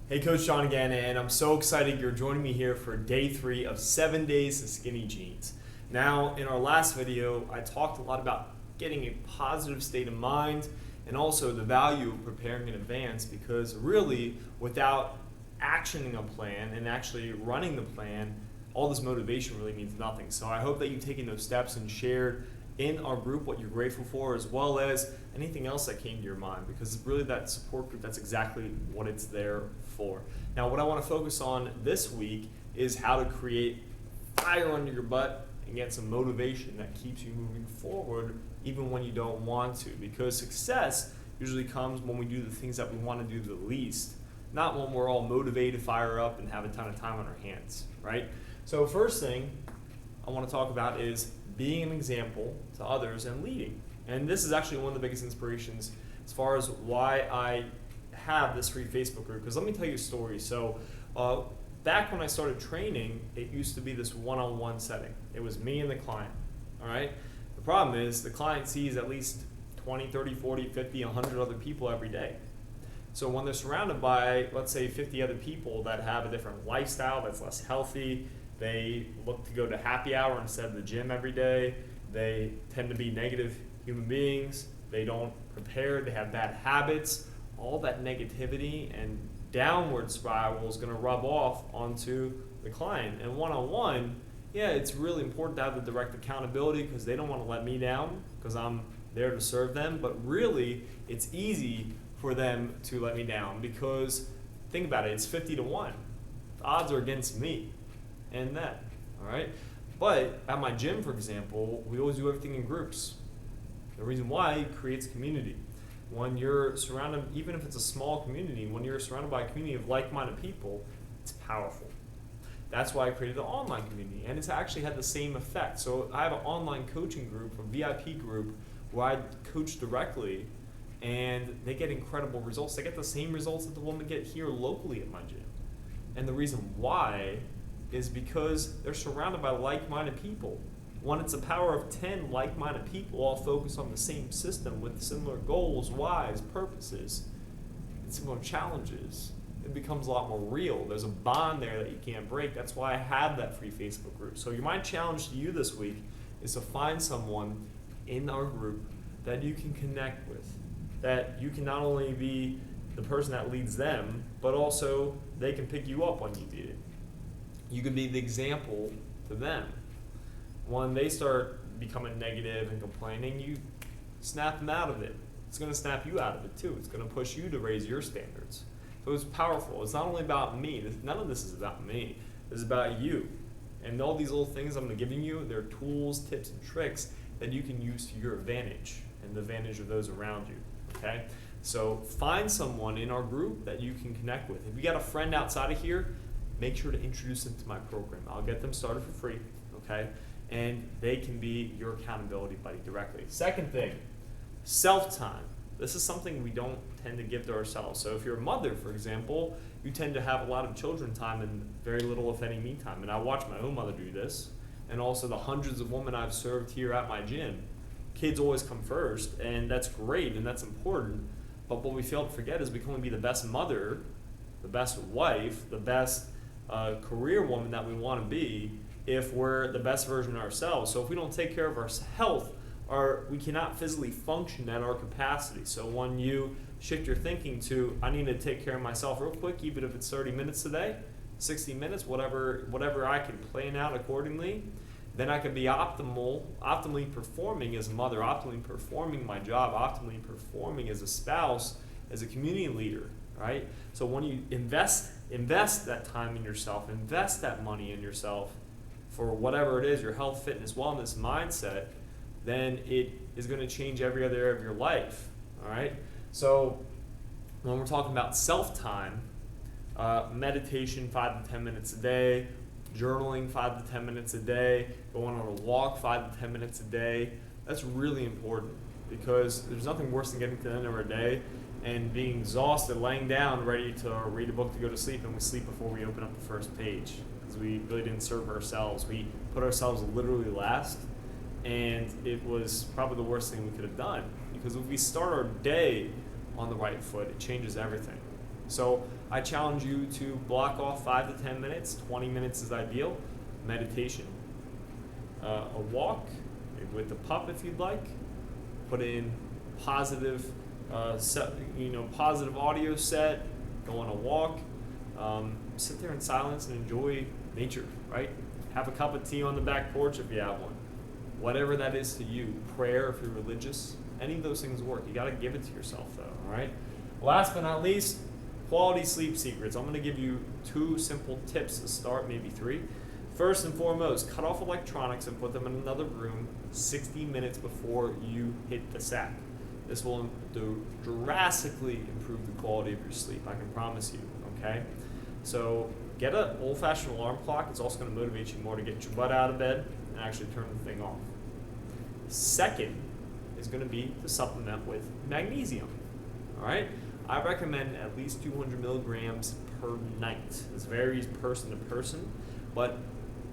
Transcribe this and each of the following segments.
Hey, Coach Sean again, and I'm so excited you're joining me here for day 3 of 7 days to skinny jeans. Now, in our last video, I talked a lot about getting a positive state of mind and also the value of preparing in advance, because really, without actioning a plan and actually running the plan, all this motivation really means nothing. So I hope that you've taken those steps and shared in our group what you're grateful for, as well as anything else that came to your mind, because really that support group, that's exactly what it's there for. Now, what I want to focus on this week is how to create fire under your butt and get some motivation that keeps you moving forward even when you don't want to, because success usually comes when we do the things that we want to do the least, not when we're all motivated, fire up, and have a ton of time on our hands, right? So first thing I want to talk about is being an example to others and leading. And this is actually one of the biggest inspirations as far as why I have this free Facebook group, because let me tell you a story. So back when I started training, it used to be this one-on-one setting. It was me and the client, all right? The problem is the client sees at least 20, 30, 40, 50, 100 other people every day. So when they're surrounded by, let's say, 50 other people that have a different lifestyle, that's less healthy, they look to go to happy hour instead of the gym every day, they tend to be negative human beings, they don't prepare, they have bad habits, all that negativity and downward spiral is going to rub off onto the client. And one-on-one, yeah, it's really important to have the direct accountability, because they don't want to let me down because I'm there to serve them, but really it's easy for them to let me down, because think about it, it's 50-1. The odds are against me and that, all right? But at my gym, for example, we always do everything in groups. The reason why, it creates community. When you're surrounded, even if it's a small community, when you're surrounded by a community of like-minded people, it's powerful. That's why I created the online community, and it's actually had the same effect. So I have an online coaching group, a VIP group, where I coach directly, and they get incredible results. They get the same results that the women get here locally at my gym. And the reason why is because they're surrounded by like-minded people. When it's a power of 10 like-minded people all focused on the same system with similar goals, whys, purposes, and similar challenges, it becomes a lot more real. There's a bond there that you can't break. That's why I have that free Facebook group. So my challenge to you this week is to find someone in our group that you can connect with, that you can not only be the person that leads them, but also they can pick you up when you need it. You can be the example to them. When they start becoming negative and complaining, you snap them out of it. It's going to snap you out of it too. It's going to push you to raise your standards. So it's powerful. It's not only about me. None of this is about me. It's about you. And all these little things I'm giving you, they're tools, tips, and tricks that you can use to your advantage and the advantage of those around you. Okay? So find someone in our group that you can connect with. If you got a friend outside of here, make sure to introduce them to my program. I'll get them started for free, okay? And they can be your accountability buddy directly. Second thing, self-time. This is something we don't tend to give to ourselves. So if you're a mother, for example, you tend to have a lot of children time and very little, if any, me time. And I watch my own mother do this, and also the hundreds of women I've served here at my gym. Kids always come first, and that's great and that's important. But what we fail to forget is we can only be the best mother, the best wife, the best career woman that we want to be if we're the best version of ourselves. So if we don't take care of our health, we cannot physically function at our capacity. So when you shift your thinking to, I need to take care of myself real quick, even if it's 30 minutes today, 60 minutes, whatever I can plan out accordingly, then I can be optimally performing as a mother, optimally performing my job, optimally performing as a spouse, as a community leader, right? So when you invest that time in yourself, invest that money in yourself for whatever it is, your health, fitness, wellness mindset, then it is going to change every other area of your life, all right? So when we're talking about self-time, meditation 5 to 10 minutes a day, journaling 5 to 10 minutes a day, going on a walk 5 to 10 minutes a day, that's really important, because there's nothing worse than getting to the end of our day and being exhausted, laying down, ready to read a book to go to sleep, and we sleep before we open up the first page because we really didn't serve ourselves. We put ourselves literally last, and it was probably the worst thing we could have done, because if we start our day on the right foot, it changes everything. So I challenge you to block off 5 to 10 minutes, 20 minutes is ideal, meditation. A walk with the pup if you'd like, put in positive, positive audio set, go on a walk, sit there in silence and enjoy nature, right? Have a cup of tea on the back porch if you have one. Whatever that is to you, prayer if you're religious, any of those things work. You got to give it to yourself though, all right? Last but not least, quality sleep secrets. I'm going to give you 2 simple tips to start, maybe 3. First and foremost, cut off electronics and put them in another room 60 minutes before you hit the sack. This will drastically improve the quality of your sleep, I can promise you, okay? So get an old-fashioned alarm clock. It's also going to motivate you more to get your butt out of bed and actually turn the thing off. Second is going to be to supplement with magnesium, all right? I recommend at least 200 milligrams per night. This varies person to person, but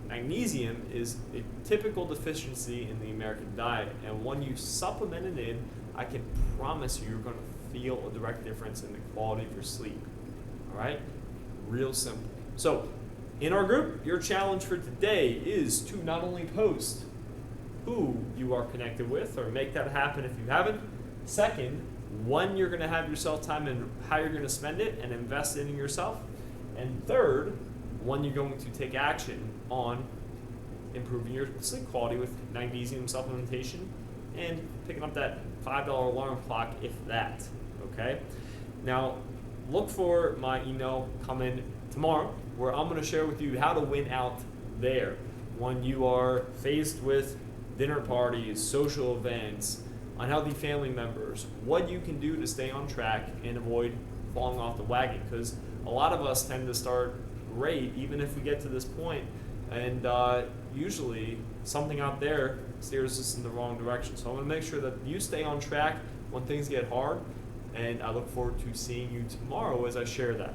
magnesium is a typical deficiency in the American diet, and when you supplement it in, I can promise you're going to feel a direct difference in the quality of your sleep. All right? Real simple. So, in our group, your challenge for today is to not only post who you are connected with, or make that happen if you haven't. Second, when you're going to have yourself time and how you're going to spend it and invest in yourself. And third, when you're going to take action on improving your sleep quality with magnesium supplementation and picking up that $5 alarm clock, if that, okay? Now, look for my email coming tomorrow where I'm going to share with you how to win out there when you are faced with dinner parties, social events, unhealthy family members, what you can do to stay on track and avoid falling off the wagon, because a lot of us tend to start great even if we get to this point, and usually something out there steers us in the wrong direction. So I'm going to make sure that you stay on track when things get hard, and I look forward to seeing you tomorrow as I share that.